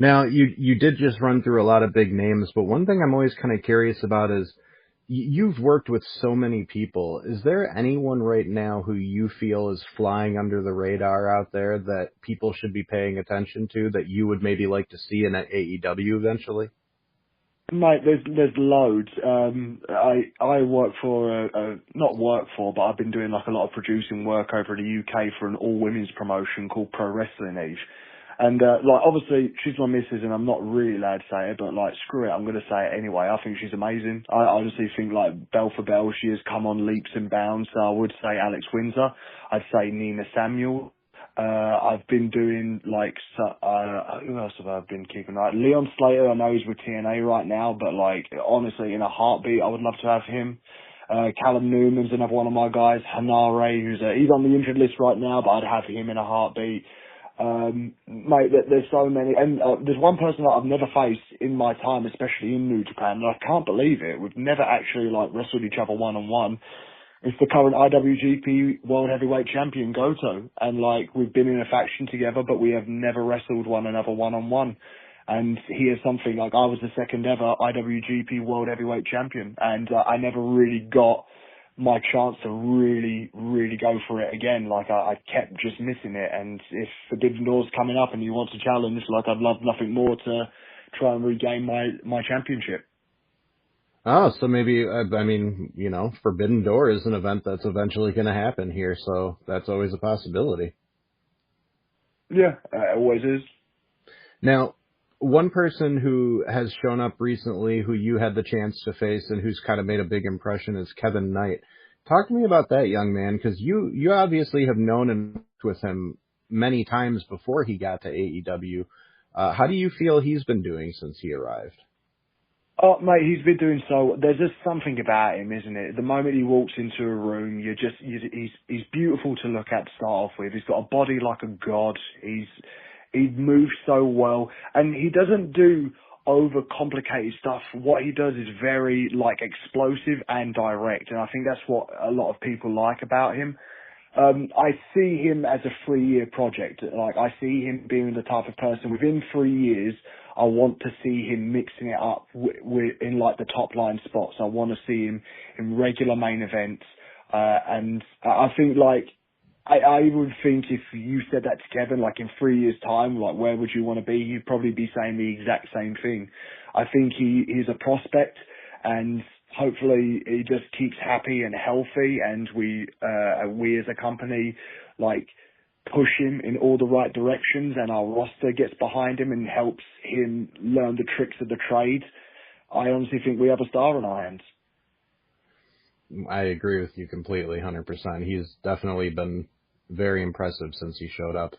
Now, you did just run through a lot of big names, but one thing I'm always kind of curious about is you've worked with so many people. Is there anyone right now who you feel is flying under the radar out there that people should be paying attention to that you would maybe like to see in AEW eventually? Mate, there's loads. I work for not work for, but I've been doing like a lot of producing work over in the UK for an all women's promotion called Pro Wrestling Age. And like obviously she's my missus, and I'm not really allowed to say it, but like screw it, I'm going to say it anyway. I think she's amazing. I honestly think like bell for bell, she has come on leaps and bounds. So I would say Alex Windsor. I'd say Nina Samuel. I've been doing like, who else have I been keeping an eye? Leon Slater, I know he's with TNA right now, but like, honestly, in a heartbeat, I would love to have him. Callum Newman's another one of my guys. Hanare, he's on the injured list right now, but I'd have him in a heartbeat. Mate, there's so many, and there's one person that I've never faced in my time, especially in New Japan, and I can't believe it. We've never actually like wrestled each other one-on-one. It's the current IWGP World Heavyweight Champion, Goto. And like, we've been in a faction together, but we have never wrestled one another one-on-one. And here's something, like, I was the second ever IWGP World Heavyweight Champion, and I never really got my chance to really go for it again. Like, I kept just missing it, and if Forbidden Door's coming up and you want to challenge, like, I'd love nothing more to try and regain my championship. Oh, so maybe, I mean, Forbidden Door is an event that's eventually going to happen here, so that's always a possibility. Yeah, it always is. Now, one person who has shown up recently who you had the chance to face and who's kind of made a big impression is Kevin Knight. Talk to me about that young man, because you obviously have known and worked with him many times before he got to AEW. How do you feel he's been doing since he arrived? Oh, mate, he's been doing so. There's just something about him, isn't it? The moment he walks into a room, he's beautiful to look at to start off with. He's got a body like a god. He moves so well, and he doesn't do overcomplicated stuff. What he does is very like explosive and direct, and I think that's what a lot of people like about him. I see him as a 3-year project. Like, I see him being the type of person within 3 years, I want to see him mixing it up in like the top line spots. I want to see him in regular main events. And I think like, I would think if you said that to Kevin, like in 3 years time, like where would you want to be? He'd probably be saying the exact same thing. I think he's a prospect, and hopefully he just keeps happy and healthy, and we as a company like push him in all the right directions, and our roster gets behind him and helps him learn the tricks of the trade. I honestly think we have a star on our hands. I agree with you completely, 100%. He's definitely been very impressive since he showed up.